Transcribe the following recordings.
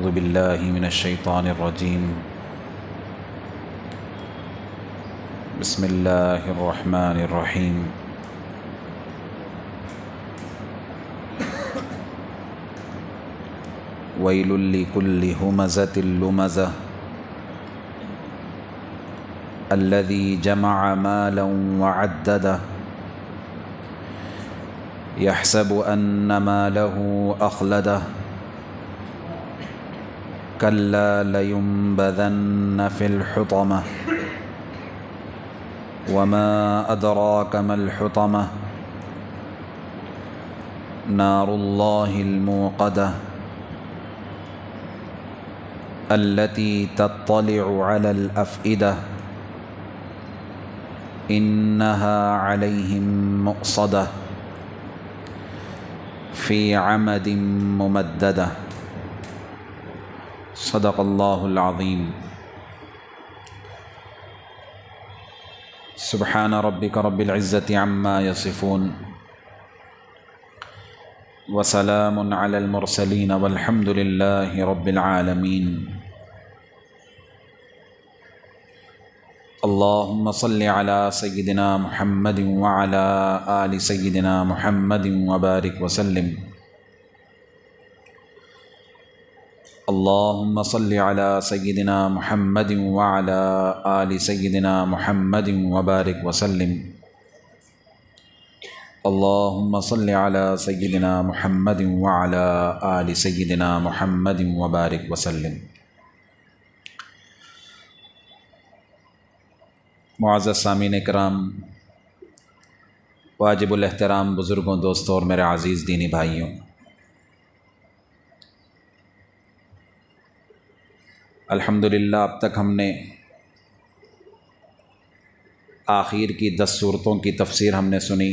أعوذ بالله من الشيطان الرجيم بسم الله الرحمن الرحيم ويل لكل همزة لمزة الذي جمع مالا وعدده يحسب أن ماله أخلده كلا لينبذن في الحطمة وما أدراك ما الحطمة نار الله الموقدة التي تطلع على الأفئدة إنها عليهم مؤصدة في عمد ممددة صدق اللہ العظیم سبحان ربک رب العزة عما یصفون وسلام علی المرسلین والحمد للہ رب العالمین اللہم صل علی سیدنا محمد وعلی آل سیدنا محمد وبارک وسلم اللہم صل علی سیدنا محمد وعلی آل سیدنا محمد وبارک وسلم اللہم صل علی سیدنا محمد وعلی آل سیدنا محمد وبارک وسلم۔ معزز سامعین کرام، واجب الاحترام بزرگوں، دوستوں اور میرے عزیز دینی بھائیوں، الحمدللہ اب تک ہم نے آخر کی 10 صورتوں کی تفسیر ہم نے سنی۔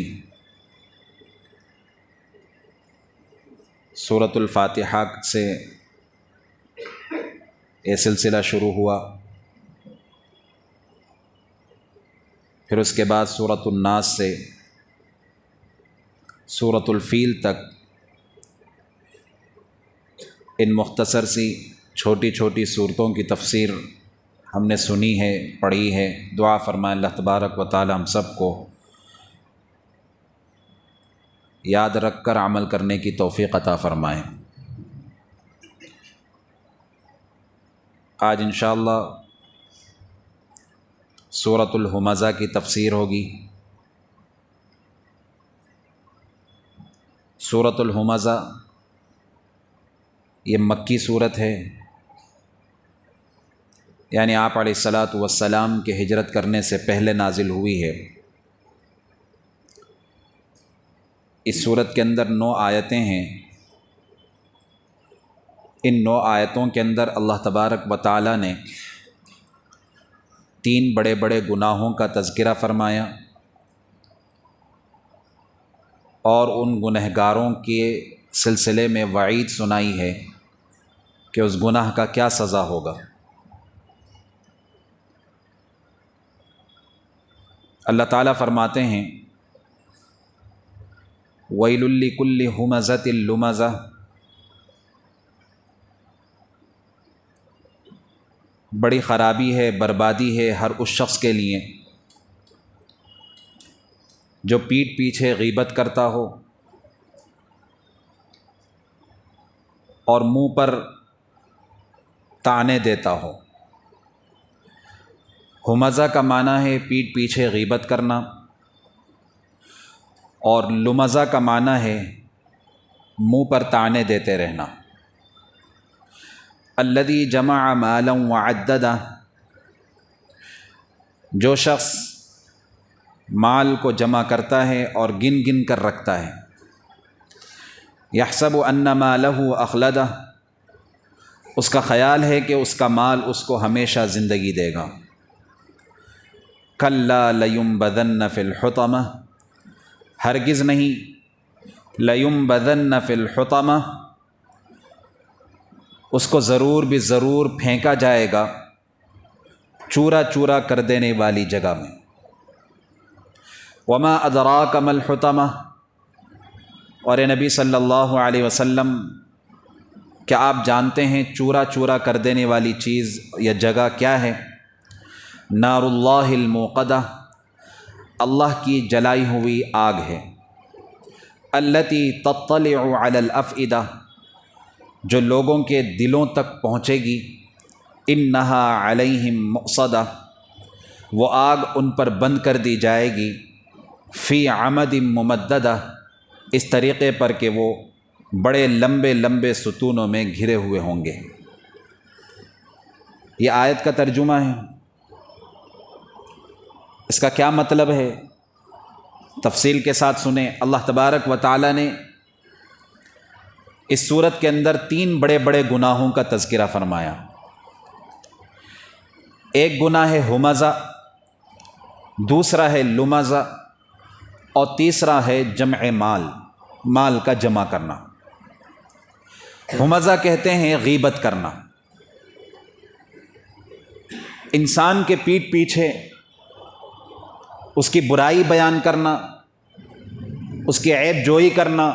سورۃ الفاتحہ سے یہ سلسلہ شروع ہوا، پھر اس کے بعد سورۃ الناس سے سورۃ الفیل تک ان مختصر سی چھوٹی چھوٹی صورتوں کی تفسیر ہم نے سنی ہے، پڑھی ہے۔ دعا فرمائیں اللہ تبارک و تعالی ہم سب کو یاد رکھ کر عمل کرنے کی توفیق عطا فرمائیں۔ آج انشاءاللہ سورۃ الہمزہ کی تفسیر ہوگی۔ سورۃ الہمزہ یہ مکی صورت ہے، یعنی آپ علیہ الصلاۃ والسلام کے ہجرت کرنے سے پہلے نازل ہوئی ہے۔ اس صورت کے اندر 9 آیتیں ہیں۔ ان 9 آیتوں کے اندر اللہ تبارک و تعالی نے 3 بڑے بڑے گناہوں کا تذکرہ فرمایا اور ان گنہگاروں کے سلسلے میں وعید سنائی ہے کہ اس گناہ کا کیا سزا ہوگا۔ اللہ تعالیٰ فرماتے ہیں وَيْلٌ لِّكُلِّ ہُمَزَةٍ لُمَزَةٍ، بڑی خرابی ہے، بربادی ہے ہر اس شخص کے لیے جو پیٹھ پیچھے غیبت کرتا ہو اور منہ پر طعنے دیتا ہو۔ ہمزہ کا معنی ہے پیٹھ پیچھے غیبت کرنا، اور لمزہ کا معنی ہے منہ پر طعنے دیتے رہنا۔ الذی جمع مالا وعددہ، جو شخص مال کو جمع کرتا ہے اور گن گن کر رکھتا ہے۔ یحسب ان مالہ اخلدہ، اس کا خیال ہے کہ اس کا مال اس کو ہمیشہ زندگی دے گا۔ کلا لینبذن فی الحطمہ، ہرگز نہیں، لینبذن فی الحطمہ، اس کو ضرور بھی ضرور پھینکا جائے گا چورا چورا کر دینے والی جگہ میں۔ وما ادراک ما الحطمہ، اور اے نبی صلی اللہ علیہ وسلم کیا آپ جانتے ہیں چورا چورا کر دینے والی چیز یا جگہ کیا ہے؟ نار اللہ الموقدہ، اللہ کی جلائی ہوئی آگ ہے، التی تطلع علی الافئدہ، جو لوگوں کے دلوں تک پہنچے گی، انہا علیہم مؤصدہ، وہ آگ ان پر بند کر دی جائے گی، فی عمد ممددہ، اس طریقے پر کہ وہ بڑے لمبے لمبے ستونوں میں گھرے ہوئے ہوں گے۔ یہ آیت کا ترجمہ ہے۔ اس کا کیا مطلب ہے؟ تفصیل کے ساتھ سنیں۔ اللہ تبارک و تعالی نے اس صورت کے اندر 3 بڑے بڑے گناہوں کا تذکرہ فرمایا۔ ایک گناہ ہے ہمزہ، دوسرا ہے لمزہ، اور تیسرا ہے جمع مال کا جمع کرنا۔ ہمزہ کہتے ہیں غیبت کرنا، انسان کے پیٹھ پیچھے اس کی برائی بیان کرنا، اس کی عیب جوئی کرنا،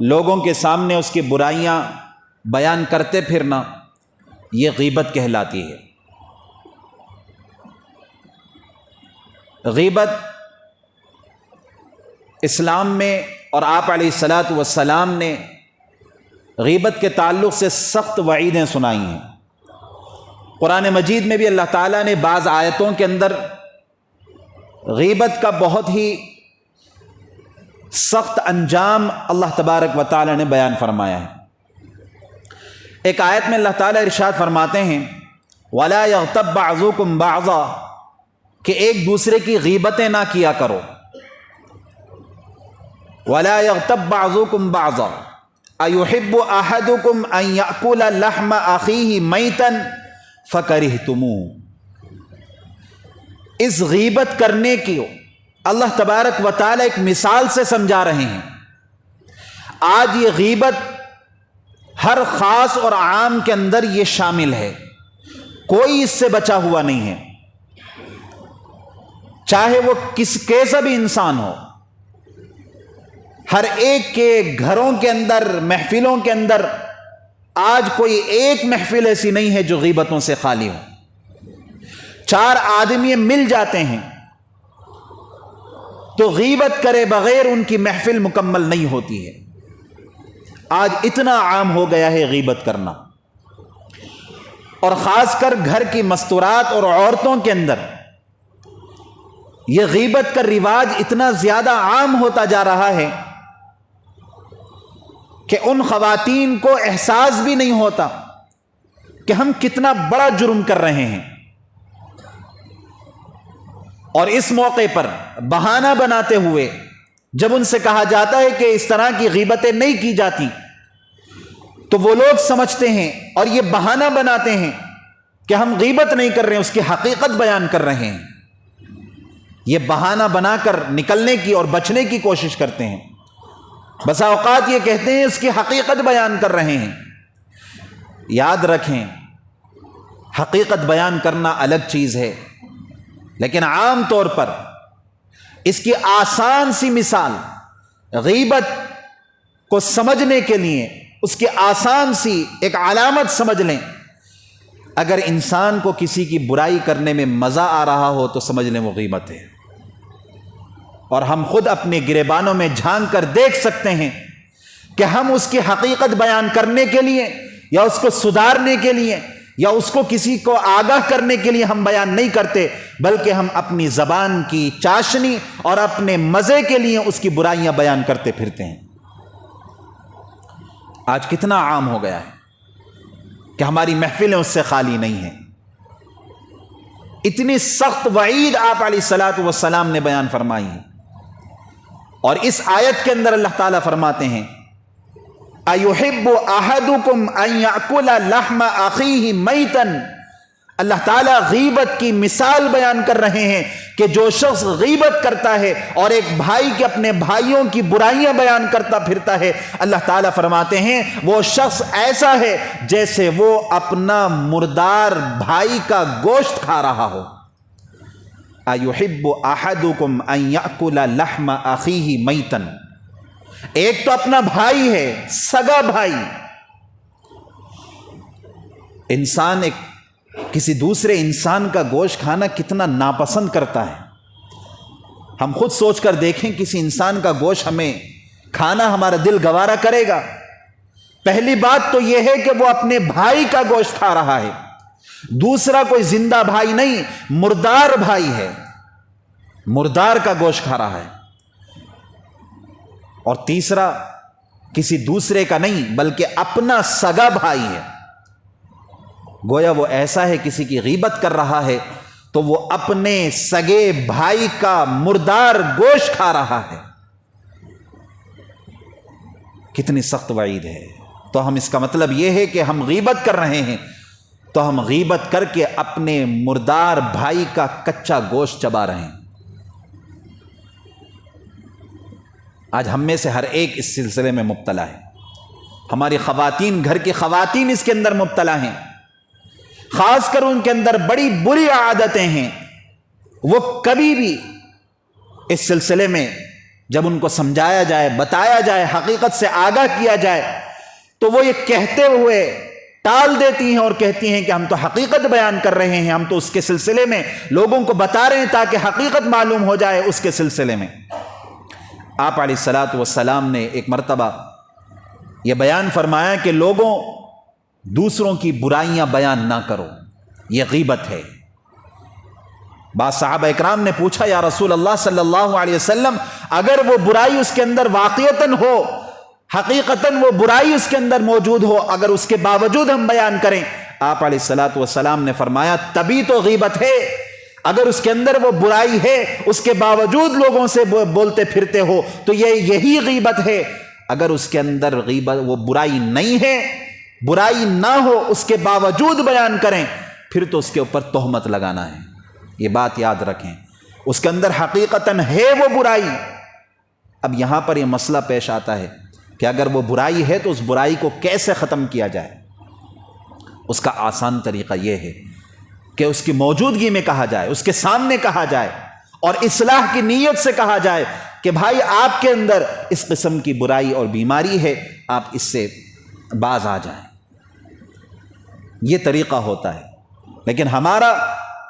لوگوں کے سامنے اس کی برائیاں بیان کرتے پھرنا، یہ غیبت کہلاتی ہے۔ غیبت اسلام میں اور آپ علیہ الصلاۃ والسلام نے غیبت کے تعلق سے سخت وعیدیں سنائی ہیں۔ قرآن مجید میں بھی اللہ تعالیٰ نے بعض آیتوں کے اندر غیبت کا بہت ہی سخت انجام اللہ تبارک و تعالیٰ نے بیان فرمایا ہے۔ ایک آیت میں اللہ تعالیٰ ارشاد فرماتے ہیں وَلَا يَغْتَبْ بَعْضُكُمْ بَعْضًا، کہ ایک دوسرے کی غیبتیں نہ کیا کرو۔ وَلَا يَغْتَبْ بَعْضُكُمْ بَعْضًا أَيُحِبُّ أَحَدُكُمْ أَن يَأْكُلَ لَحْمَ أَخِيهِ مَيْتًا فَكَرِهْتُمُوهُ۔ اس غیبت کرنے کی اللہ تبارک و تعالی ایک مثال سے سمجھا رہے ہیں۔ آج یہ غیبت ہر خاص اور عام کے اندر یہ شامل ہے، کوئی اس سے بچا ہوا نہیں ہے، چاہے وہ کیسا بھی انسان ہو۔ ہر ایک کے گھروں کے اندر، محفلوں کے اندر آج کوئی ایک محفل ایسی نہیں ہے جو غیبتوں سے خالی ہو۔ 4 آدمی مل جاتے ہیں تو غیبت کرے بغیر ان کی محفل مکمل نہیں ہوتی ہے۔ آج اتنا عام ہو گیا ہے غیبت کرنا، اور خاص کر گھر کی مستورات اور عورتوں کے اندر یہ غیبت کا رواج اتنا زیادہ عام ہوتا جا رہا ہے کہ ان خواتین کو احساس بھی نہیں ہوتا کہ ہم کتنا بڑا جرم کر رہے ہیں، اور اس موقع پر بہانہ بناتے ہوئے جب ان سے کہا جاتا ہے کہ اس طرح کی غیبتیں نہیں کی جاتی، تو وہ لوگ سمجھتے ہیں اور یہ بہانہ بناتے ہیں کہ ہم غیبت نہیں کر رہے ہیں، اس کی حقیقت بیان کر رہے ہیں۔ یہ بہانہ بنا کر نکلنے کی اور بچنے کی کوشش کرتے ہیں۔ بسا اوقات یہ کہتے ہیں اس کی حقیقت بیان کر رہے ہیں۔ یاد رکھیں، حقیقت بیان کرنا الگ چیز ہے، لیکن عام طور پر اس کی آسان سی مثال غیبت کو سمجھنے کے لیے اس کی آسان سی ایک علامت سمجھ لیں۔ اگر انسان کو کسی کی برائی کرنے میں مزہ آ رہا ہو تو سمجھ لیں وہ غیبت ہے، اور ہم خود اپنے گریبانوں میں جھانک کر دیکھ سکتے ہیں کہ ہم اس کی حقیقت بیان کرنے کے لیے یا اس کو سدھارنے کے لیے یا اس کو کسی کو آگاہ کرنے کے لیے ہم بیان نہیں کرتے، بلکہ ہم اپنی زبان کی چاشنی اور اپنے مزے کے لیے اس کی برائیاں بیان کرتے پھرتے ہیں۔ آج کتنا عام ہو گیا ہے کہ ہماری محفلیں اس سے خالی نہیں ہیں۔ اتنی سخت وعید آپ علیہ الصلاۃ والسلام نے بیان فرمائی ہے، اور اس آیت کے اندر اللہ تعالیٰ فرماتے ہیں اَيُحِبُّ أَحَدُكُمْ أَن يَأْكُلَ لَحْمَ أَخِيهِ مَيْتًا۔ اللہ تعالیٰ غیبت کی مثال بیان کر رہے ہیں کہ جو شخص غیبت کرتا ہے اور ایک بھائی کے اپنے بھائیوں کی برائیاں بیان کرتا پھرتا ہے، اللہ تعالیٰ فرماتے ہیں وہ شخص ایسا ہے جیسے وہ اپنا مردار بھائی کا گوشت کھا رہا ہو۔ اَيُحِبُّ أَحَدُكُمْ أَن يَأْكُلَ لَحْمَ أَخِيهِ مَيْتًا۔ ایک تو اپنا بھائی ہے، سگا بھائی، انسان کسی دوسرے انسان کا گوشت کھانا کتنا ناپسند کرتا ہے. ہم خود سوچ کر دیکھیں کسی انسان کا گوشت ہمیں کھانا ہمارا دل گوارا کرے گا؟ پہلی بات تو یہ ہے کہ وہ اپنے بھائی کا گوشت کھا رہا ہے. دوسرا کوئی زندہ بھائی نہیں، مردار بھائی ہے، مردار کا گوشت کھا رہا ہے. اور تیسرا کسی دوسرے کا نہیں بلکہ اپنا سگا بھائی ہے. گویا وہ ایسا ہے کسی کی غیبت کر رہا ہے تو وہ اپنے سگے بھائی کا مردار گوشت کھا رہا ہے. کتنی سخت وعید ہے. تو ہم اس کا مطلب یہ ہے کہ ہم غیبت کر رہے ہیں تو ہم غیبت کر کے اپنے مردار بھائی کا کچا گوشت چبا رہے ہیں. آج ہم میں سے ہر ایک اس سلسلے میں مبتلا ہے. ہماری خواتین، گھر کی خواتین اس کے اندر مبتلا ہیں. خاص کر ان کے اندر بڑی بری عادتیں ہیں. وہ کبھی بھی اس سلسلے میں جب ان کو سمجھایا جائے، بتایا جائے، حقیقت سے آگاہ کیا جائے تو وہ یہ کہتے ہوئے ٹال دیتی ہیں اور کہتی ہیں کہ ہم تو حقیقت بیان کر رہے ہیں، ہم تو اس کے سلسلے میں لوگوں کو بتا رہے ہیں تاکہ حقیقت معلوم ہو جائے اس کے سلسلے میں. آپ علیہ الصلاۃ والسلام نے ایک مرتبہ یہ بیان فرمایا کہ لوگوں دوسروں کی برائیاں بیان نہ کرو، یہ غیبت ہے. بعض صحابہ اکرام نے پوچھا یا رسول اللہ صلی اللہ علیہ وسلم، اگر وہ برائی اس کے اندر واقعتاً ہو، حقیقتاً وہ برائی اس کے اندر موجود ہو، اگر اس کے باوجود ہم بیان کریں؟ آپ علیہ الصلاۃ والسلام نے فرمایا تبھی تو غیبت ہے. اگر اس کے اندر وہ برائی ہے اس کے باوجود لوگوں سے بولتے پھرتے ہو تو یہی غیبت ہے. اگر اس کے اندر غیبت وہ برائی نہیں ہے، برائی نہ ہو، اس کے باوجود بیان کریں، پھر تو اس کے اوپر تہمت لگانا ہے. یہ بات یاد رکھیں. اس کے اندر حقیقتاً ہے وہ برائی. اب یہاں پر یہ مسئلہ پیش آتا ہے کہ اگر وہ برائی ہے تو اس برائی کو کیسے ختم کیا جائے؟ اس کا آسان طریقہ یہ ہے کہ اس کی موجودگی میں کہا جائے، اس کے سامنے کہا جائے اور اصلاح کی نیت سے کہا جائے کہ بھائی آپ کے اندر اس قسم کی برائی اور بیماری ہے، آپ اس سے باز آ جائیں. یہ طریقہ ہوتا ہے. لیکن ہمارا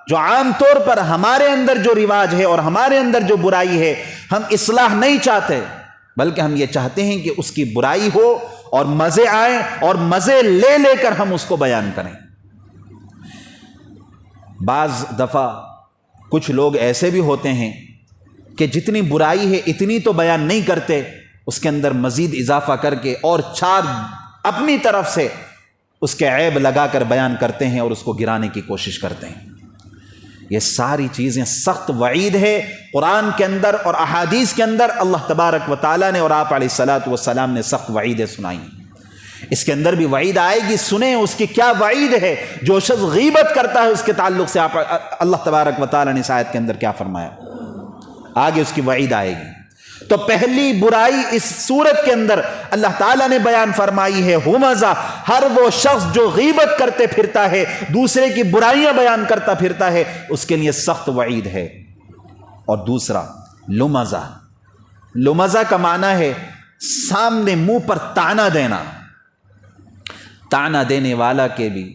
جو عام طور پر ہمارے اندر جو رواج ہے اور ہمارے اندر جو برائی ہے، ہم اصلاح نہیں چاہتے بلکہ ہم یہ چاہتے ہیں کہ اس کی برائی ہو اور مزے آئیں اور مزے لے لے کر ہم اس کو بیان کریں. بعض دفعہ کچھ لوگ ایسے بھی ہوتے ہیں کہ جتنی برائی ہے اتنی تو بیان نہیں کرتے، اس کے اندر مزید اضافہ کر کے اور چار اپنی طرف سے اس کے عیب لگا کر بیان کرتے ہیں اور اس کو گرانے کی کوشش کرتے ہیں. یہ ساری چیزیں سخت وعید ہے. قرآن کے اندر اور احادیث کے اندر اللہ تبارک و تعالیٰ نے اور آپ علیہ الصلاۃ والسلام نے سخت وعیدیں سنائی. اس کے اندر بھی وعید آئے گی، سنیں اس کی کیا وعید ہے. جو شخص غیبت کرتا ہے اس کے تعلق سے اللہ تبارک و تعالیٰ نے اس آیت کے اندر کیا فرمایا، آگے اس کی وعید آئے گی. تو پہلی برائی اس سورت کے اندر اللہ تعالیٰ نے بیان فرمائی ہے ہمزہ، ہر وہ شخص جو غیبت کرتے پھرتا ہے، دوسرے کی برائیاں بیان کرتا پھرتا ہے، اس کے لیے سخت وعید ہے. اور دوسرا لمزہ. لمزہ کا معنی ہے سامنے منہ پر طعنہ دینا. طعنہ دینے والا کے بھی،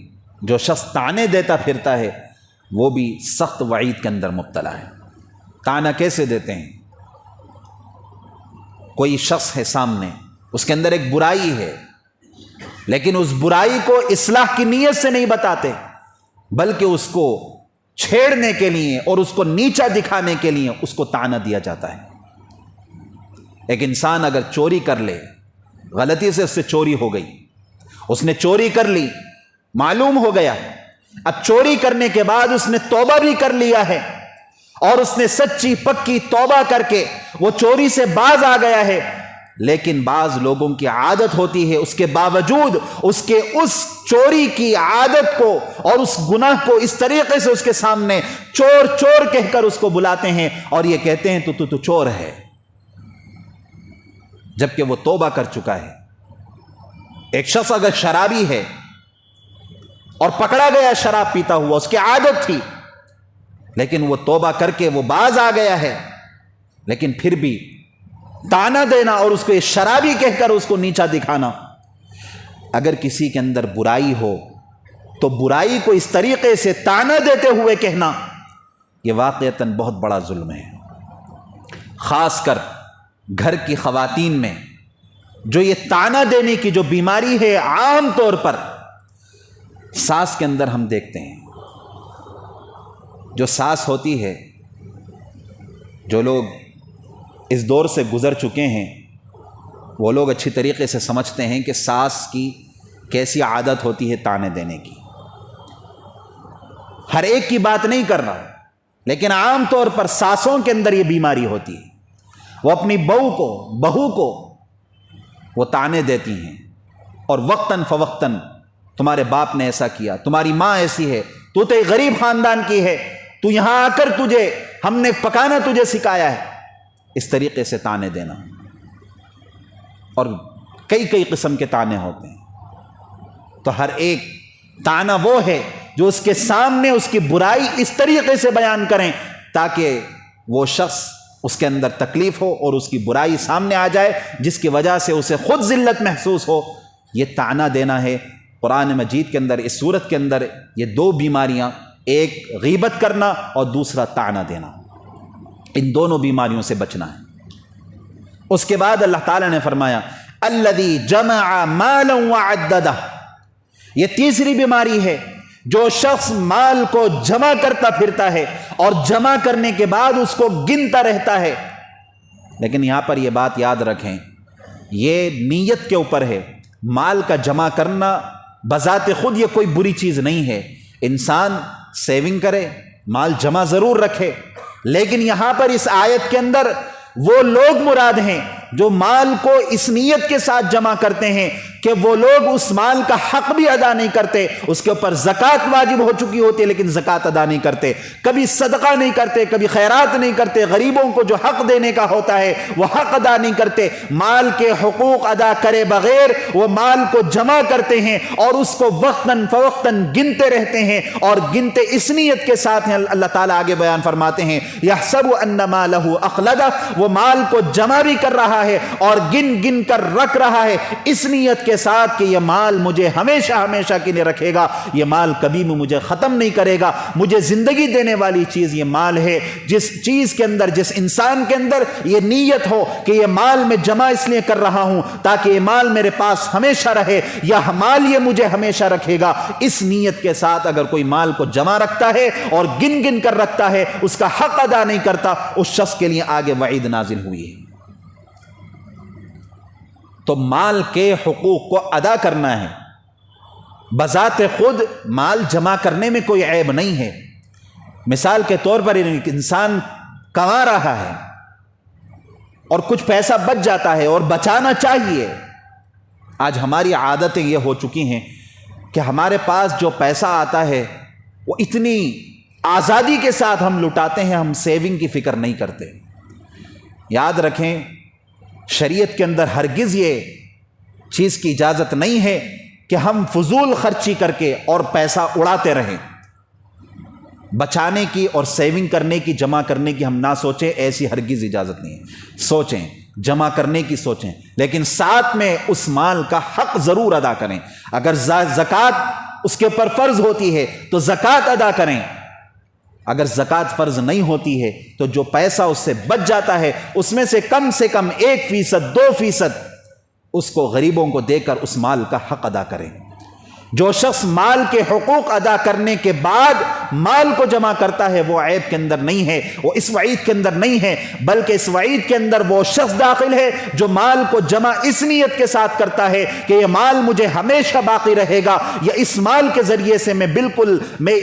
جو شخص طعنے دیتا پھرتا ہے وہ بھی سخت وعید کے اندر مبتلا ہے. طعنہ کیسے دیتے ہیں؟ کوئی شخص ہے سامنے، اس کے اندر ایک برائی ہے لیکن اس برائی کو اصلاح کی نیت سے نہیں بتاتے بلکہ اس کو چھیڑنے کے لیے اور اس کو نیچا دکھانے کے لیے اس کو طعنہ دیا جاتا ہے. ایک انسان اگر چوری کر لے، غلطی سے اس سے چوری ہو گئی، اس نے چوری کر لی، معلوم ہو گیا، اب چوری کرنے کے بعد اس نے توبہ بھی کر لیا ہے اور اس نے سچی پکی توبہ کر کے وہ چوری سے باز آ گیا ہے، لیکن بعض لوگوں کی عادت ہوتی ہے اس کے باوجود اس کے اس چوری کی عادت کو اور اس گناہ کو اس طریقے سے اس کے سامنے چور چور کہہ کر اس کو بلاتے ہیں اور یہ کہتے ہیں تو چور ہے، جبکہ وہ توبہ کر چکا ہے. ایک شخص اگر شرابی ہے اور پکڑا گیا شراب پیتا ہوا، اس کی عادت تھی لیکن وہ توبہ کر کے وہ باز آ گیا ہے، لیکن پھر بھی طعنہ دینا اور اس کو یہ شرابی کہہ کر اس کو نیچا دکھانا. اگر کسی کے اندر برائی ہو تو برائی کو اس طریقے سے طعنہ دیتے ہوئے کہنا یہ واقعتاً بہت بڑا ظلم ہے. خاص کر گھر کی خواتین میں جو یہ طعنہ دینے کی جو بیماری ہے عام طور پر ساس کے اندر ہم دیکھتے ہیں. جو ساس ہوتی ہے، جو لوگ اس دور سے گزر چکے ہیں وہ لوگ اچھی طریقے سے سمجھتے ہیں کہ ساس کی کیسی عادت ہوتی ہے طعنے دینے کی. ہر ایک کی بات نہیں کر رہا، لیکن عام طور پر ساسوں کے اندر یہ بیماری ہوتی ہے. وہ اپنی بہو کو وہ طعنے دیتی ہیں، اور وقتاً فوقتاً تمہارے باپ نے ایسا کیا، تمہاری ماں ایسی ہے، تو ایک غریب خاندان کی ہے، تو یہاں آ کر ہم نے پکانا تجھے سکھایا ہے. اس طریقے سے طعنے دینا، اور کئی قسم کے طعنے ہوتے ہیں. تو ہر ایک طعنہ وہ ہے جو اس کے سامنے اس کی برائی اس طریقے سے بیان کریں تاکہ وہ شخص اس کے اندر تکلیف ہو اور اس کی برائی سامنے آ جائے، جس کی وجہ سے اسے خود ذلت محسوس ہو. یہ طعنہ دینا ہے. قرآن مجید کے اندر اس صورت کے اندر یہ دو بیماریاں، ایک غیبت کرنا اور دوسرا طعنہ دینا، ان دونوں بیماریوں سے بچنا ہے. اس کے بعد اللہ تعالیٰ نے فرمایا الذی جمع مالا وعددہ. یہ تیسری بیماری ہے، جو شخص مال کو جمع کرتا پھرتا ہے اور جمع کرنے کے بعد اس کو گنتا رہتا ہے. لیکن یہاں پر یہ بات یاد رکھیں، یہ نیت کے اوپر ہے. مال کا جمع کرنا بذات خود یہ کوئی بری چیز نہیں ہے. انسان سیونگ کرے، مال جمع ضرور رکھے، لیکن یہاں پر اس آیت کے اندر وہ لوگ مراد ہیں جو مال کو اس نیت کے ساتھ جمع کرتے ہیں کہ وہ لوگ اس مال کا حق بھی ادا نہیں کرتے. اس کے اوپر زکوٰۃ واجب ہو چکی ہوتی ہے لیکن زکوٰۃ ادا نہیں کرتے، کبھی صدقہ نہیں کرتے، کبھی خیرات نہیں کرتے، غریبوں کو جو حق دینے کا ہوتا ہے وہ حق ادا نہیں کرتے. مال کے حقوق ادا کرے بغیر وہ مال کو جمع کرتے ہیں اور اس کو وقتاً فوقتاً گنتے رہتے ہیں، اور گنتے اس نیت کے ساتھ ہیں. اللہ تعالیٰ آگے بیان فرماتے ہیں یحسب ان مالہ اخلدہ، وہ مال کو جمع بھی کر رہا ہے اور گن گن کر رکھ رہا ہے اس نیت کے ساتھ کہ یہ مال مجھے ہمیشہ ہمیشہ کے لیے رکھے گا، یہ مال کبھی بھی مجھے ختم نہیں کرے گا. مجھے زندگی دینے والی چیز یہ مال ہے. جس چیز کے اندر، جس انسان کے اندر یہ نیت ہو کہ یہ مال میں جمع اس لیے کر رہا ہوں تاکہ یہ مال میرے پاس ہمیشہ رہے، یا مال یہ مجھے ہمیشہ رکھے گا، اس نیت کے ساتھ اگر کوئی مال کو جمع رکھتا ہے اور گن گن کر رکھتا ہے، اس کا حق ادا نہیں کرتا، اس شخص کے لیے آگے وعید نازل ہوئی ہے. تو مال کے حقوق کو ادا کرنا ہے. بذات خود مال جمع کرنے میں کوئی عیب نہیں ہے. مثال کے طور پر انسان کما رہا ہے اور کچھ پیسہ بچ جاتا ہے اور بچانا چاہیے. آج ہماری عادتیں یہ ہو چکی ہیں کہ ہمارے پاس جو پیسہ آتا ہے وہ اتنی آزادی کے ساتھ ہم لٹاتے ہیں، ہم سیونگ کی فکر نہیں کرتے. یاد رکھیں شریعت کے اندر ہرگز یہ چیز کی اجازت نہیں ہے کہ ہم فضول خرچی کر کے اور پیسہ اڑاتے رہیں. بچانے کی اور سیونگ کرنے کی، جمع کرنے کی ہم نہ سوچیں، ایسی ہرگز اجازت نہیں ہے. سوچیں، جمع کرنے کی سوچیں، لیکن ساتھ میں اس مال کا حق ضرور ادا کریں. اگر زکوٰۃ اس کے اوپر فرض ہوتی ہے تو زکوٰۃ ادا کریں. اگر زکوٰۃ فرض نہیں ہوتی ہے تو جو پیسہ اس سے بچ جاتا ہے اس میں سے کم 1%، 2% اس کو غریبوں کو دے کر اس مال کا حق ادا کریں. جو شخص مال کے حقوق ادا کرنے کے بعد مال کو جمع کرتا ہے وہ عیب کے اندر نہیں ہے، وہ اس وعید کے اندر نہیں ہے، بلکہ اس وعید کے اندر وہ شخص داخل ہے جو مال کو جمع اس نیت کے ساتھ کرتا ہے کہ یہ مال مجھے ہمیشہ باقی رہے گا، یا اس مال کے ذریعے سے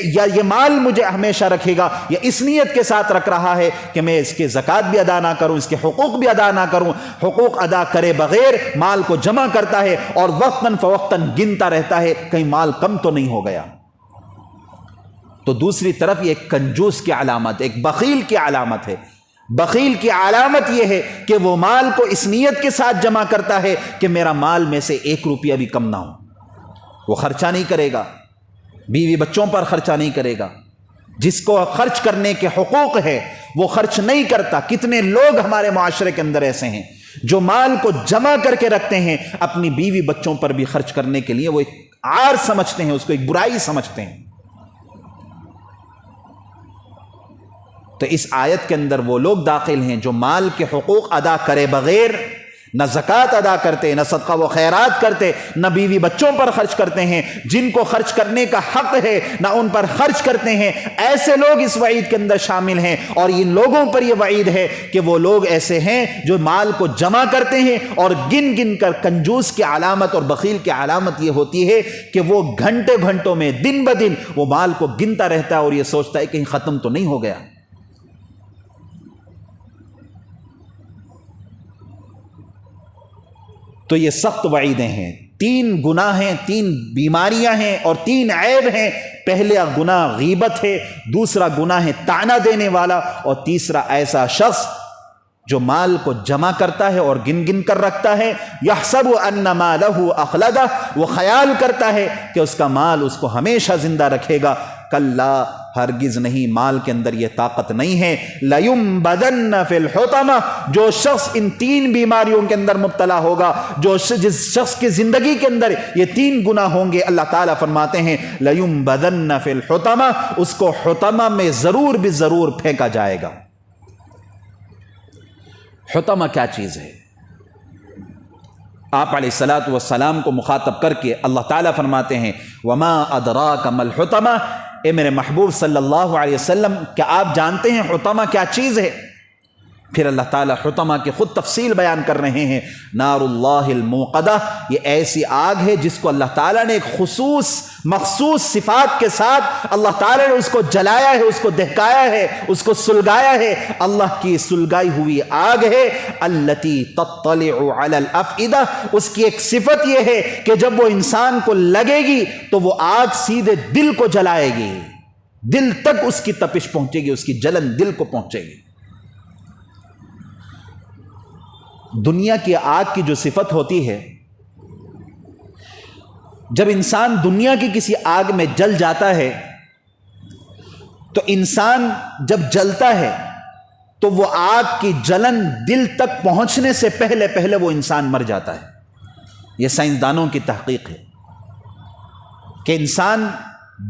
یا یہ مال مجھے ہمیشہ رکھے گا، یا اس نیت کے ساتھ رکھ رہا ہے کہ میں اس کے زکوٰۃ بھی ادا نہ کروں، اس کے حقوق بھی ادا نہ کروں. حقوق ادا کرے بغیر مال کو جمع کرتا ہے اور وقتاً فوقتاً گنتا رہتا ہے کہیں مال کم تو نہیں ہو گیا. تو دوسری طرف یہ ایک کنجوس کی علامت، ایک بخیل کی علامت ہے. بخیل کی علامت یہ ہے کہ وہ مال کو اس نیت کے ساتھ جمع کرتا ہے کہ میرا مال میں سے 1 روپیہ بھی کم نہ ہو. وہ خرچہ نہیں کرے گا، بیوی بچوں پر خرچہ نہیں کرے گا، جس کو خرچ کرنے کے حقوق ہے وہ خرچ نہیں کرتا. کتنے لوگ ہمارے معاشرے کے اندر ایسے ہیں جو مال کو جمع کر کے رکھتے ہیں، اپنی بیوی بچوں پر بھی خرچ کرنے کے لیے وہ ایک عار سمجھتے ہیں، اس کو ایک برائی سمجھتے ہیں۔ تو اس آیت کے اندر وہ لوگ داخل ہیں جو مال کے حقوق ادا کرے بغیر نہ زکوٰۃ ادا کرتے، نہ صدقہ و خیرات کرتے، نہ بیوی بچوں پر خرچ کرتے ہیں، جن کو خرچ کرنے کا حق ہے نہ ان پر خرچ کرتے ہیں۔ ایسے لوگ اس وعید کے اندر شامل ہیں، اور ان لوگوں پر یہ وعید ہے کہ وہ لوگ ایسے ہیں جو مال کو جمع کرتے ہیں اور گن گن کر۔ کنجوس کی علامت اور بخیل کی علامت یہ ہوتی ہے کہ وہ گھنٹے گھنٹوں میں دن بدن وہ مال کو گنتا رہتا ہے اور یہ سوچتا ہے کہیں ختم تو نہیں ہو گیا۔ تو یہ سخت وعیدیں ہیں، 3 گناہ ہیں، 3 بیماریاں ہیں اور 3 عیب ہیں۔ پہلا گناہ غیبت ہے، دوسرا گناہ ہے طعنہ دینے والا، اور تیسرا ایسا شخص جو مال کو جمع کرتا ہے اور گن گن کر رکھتا ہے۔ یحسب ان مالہ اخلدہ، وہ خیال کرتا ہے کہ اس کا مال اس کو ہمیشہ زندہ رکھے گا۔ کلا، ہرگز نہیں، مال کے اندر یہ طاقت نہیں ہے۔ لَيُنبَذَنَّ فِي الْحُطَمَةِ، جو شخص ان 3 بیماریوں کے اندر مبتلا ہوگا، جس شخص کی زندگی کے اندر یہ 3 گناہ ہوں گے، اللہ تعالیٰ فرماتے ہیں لَيُنبَذَنَّ فِي الْحُطَمَةِ، اس کو حطمہ میں ضرور بھی ضرور پھینکا جائے گا۔ حطمہ کیا چیز ہے؟ آپ علیہ الصلاۃ والسلام کو مخاطب کر کے اللہ تعالیٰ فرماتے ہیں وَمَا أَدْرَاكَ مَا الْحُطَمَةُ، اے میرے محبوب صلی اللہ علیہ وسلم، کیا آپ جانتے ہیں حطمہ کیا چیز ہے؟ پھر اللہ تعالیٰ حطمہ کی خود تفصیل بیان کر رہے ہیں۔ نار اللہ الموقدہ، یہ ایسی آگ ہے جس کو اللہ تعالیٰ نے ایک مخصوص صفات کے ساتھ اللہ تعالیٰ نے اس کو جلایا ہے، اس کو دہکایا ہے، اس کو سلگایا ہے۔ اللہ کی سلگائی ہوئی آگ ہے۔ التی تطلع علی الافئدہ، اس کی ایک صفت یہ ہے کہ جب وہ انسان کو لگے گی تو وہ آگ سیدھے دل کو جلائے گی، دل تک اس کی تپش پہنچے گی، اس کی جلن دل کو پہنچے گی۔ دنیا کی آگ کی جو صفت ہوتی ہے، جب انسان دنیا کی کسی آگ میں جل جاتا ہے تو انسان جب جلتا ہے تو وہ آگ کی جلن دل تک پہنچنے سے پہلے وہ انسان مر جاتا ہے۔ یہ سائنسدانوں کی تحقیق ہے کہ انسان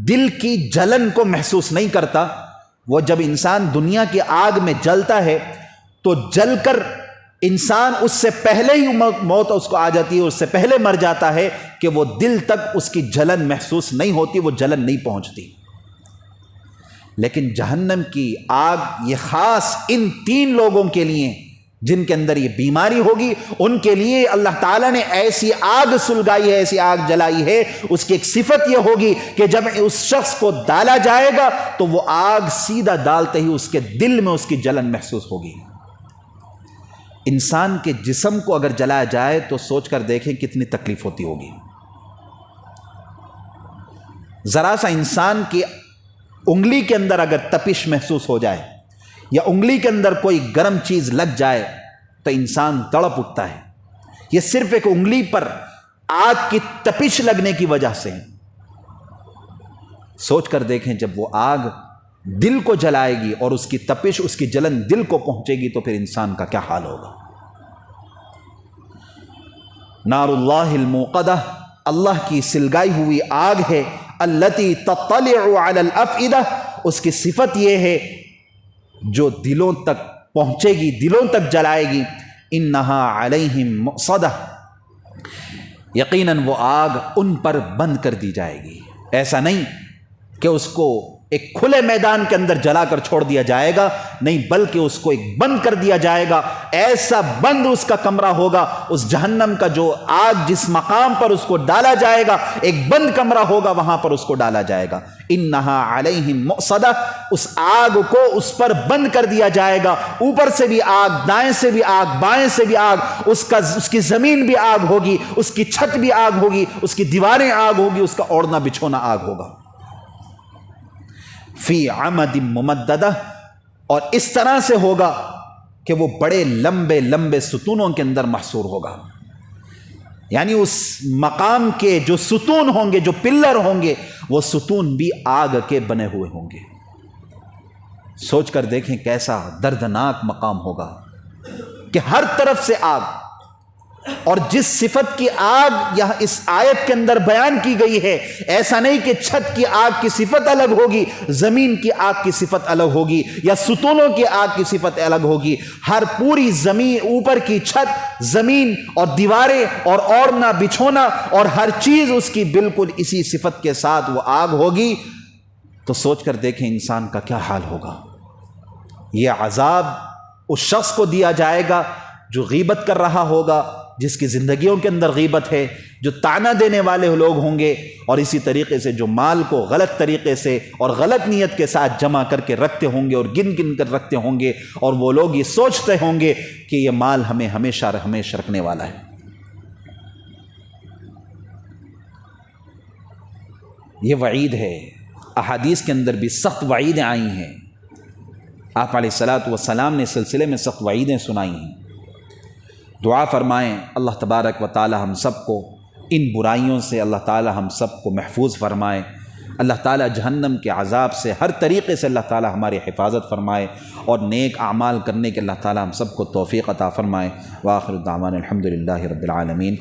دل کی جلن کو محسوس نہیں کرتا۔ وہ جب انسان دنیا کی آگ میں جلتا ہے تو جل کر انسان اس سے پہلے ہی موت اس کو آ جاتی ہے، اس سے پہلے مر جاتا ہے کہ وہ دل تک اس کی جلن محسوس نہیں ہوتی، وہ جلن نہیں پہنچتی۔ لیکن جہنم کی آگ یہ خاص ان 3 لوگوں کے لیے جن کے اندر یہ بیماری ہوگی، ان کے لیے اللہ تعالیٰ نے ایسی آگ سلگائی ہے، ایسی آگ جلائی ہے۔ اس کی ایک صفت یہ ہوگی کہ جب اس شخص کو ڈالا جائے گا تو وہ آگ سیدھا ڈالتے ہی اس کے دل میں اس کی جلن محسوس ہوگی۔ انسان کے جسم کو اگر جلایا جائے تو سوچ کر دیکھیں کتنی تکلیف ہوتی ہوگی۔ ذرا سا انسان کی انگلی کے اندر اگر تپش محسوس ہو جائے یا انگلی کے اندر کوئی گرم چیز لگ جائے تو انسان تڑپ اٹھتا ہے۔ یہ صرف ایک انگلی پر آگ کی تپش لگنے کی وجہ سے۔ سوچ کر دیکھیں جب وہ آگ دل کو جلائے گی اور اس کی تپش، اس کی جلن دل کو پہنچے گی تو پھر انسان کا کیا حال ہوگا۔ نار اللہ الموقدہ، اللہ کی سلگائی ہوئی آگ ہے۔ التی تطلع علی الافئدہ، اس کی صفت یہ ہے جو دلوں تک پہنچے گی، دلوں تک جلائے گی۔ انہا علیہم مؤصدہ، یقیناً وہ آگ ان پر بند کر دی جائے گی۔ ایسا نہیں کہ اس کو ایک کھلے میدان کے اندر جلا کر چھوڑ دیا جائے گا، نہیں، بلکہ اس کو ایک بند کر دیا جائے گا۔ ایسا بند اس کا کمرہ ہوگا، اس جہنم کا جو آگ جس مقام پر اس کو ڈالا جائے گا، ایک بند کمرہ ہوگا، وہاں پر اس کو ڈالا جائے گا۔ انہا علیہم مؤصدہ، اس آگ کو اس پر بند کر دیا جائے گا۔ اوپر سے بھی آگ، دائیں سے بھی آگ، بائیں سے بھی آگ، اس کی زمین بھی آگ ہوگی، اس کی چھت بھی آگ ہوگی، اس کی دیواریں آگ ہوگی، اس کا اوڑھنا بچھونا آگ ہوگا۔ فی عمد ممددہ، اور اس طرح سے ہوگا کہ وہ بڑے لمبے لمبے ستونوں کے اندر محصور ہوگا۔ یعنی اس مقام کے جو ستون ہوں گے، جو پلر ہوں گے، وہ ستون بھی آگ کے بنے ہوئے ہوں گے۔ سوچ کر دیکھیں کیسا دردناک مقام ہوگا کہ ہر طرف سے آگ، اور جس صفت کی آگ یہاں اس آیت کے اندر بیان کی گئی ہے، ایسا نہیں کہ چھت کی آگ کی صفت الگ ہوگی، زمین کی آگ کی صفت الگ ہوگی، یا ستونوں کی آگ کی صفت الگ ہوگی۔ ہر پوری زمین، اوپر کی چھت، زمین اور دیواریں اور اوڑھنا بچھونا اور ہر چیز اس کی بالکل اسی صفت کے ساتھ وہ آگ ہوگی۔ تو سوچ کر دیکھیں انسان کا کیا حال ہوگا۔ یہ عذاب اس شخص کو دیا جائے گا جو غیبت کر رہا ہوگا، جس کی زندگیوں کے اندر غیبت ہے، جو طعنہ دینے والے لوگ ہوں گے، اور اسی طریقے سے جو مال کو غلط طریقے سے اور غلط نیت کے ساتھ جمع کر کے رکھتے ہوں گے اور گن گن کر رکھتے ہوں گے، اور وہ لوگ یہ سوچتے ہوں گے کہ یہ مال ہمیں ہمیشہ ہمیشہ رکھنے والا ہے۔ یہ وعید ہے، احادیث کے اندر بھی سخت وعیدیں آئی ہیں۔ آپ علیہ الصلاۃ والسلام نے سلسلے میں سخت وعیدیں سنائی ہیں۔ دعا فرمائیں اللہ تبارک و تعالی ہم سب کو ان برائیوں سے اللہ تعالی ہم سب کو محفوظ فرمائے۔ اللہ تعالی جہنم کے عذاب سے ہر طریقے سے اللہ تعالی ہماری حفاظت فرمائے، اور نیک اعمال کرنے کے اللہ تعالی ہم سب کو توفیق عطا فرمائے۔ وآخر دعوانا الحمدللہ رب العالمین۔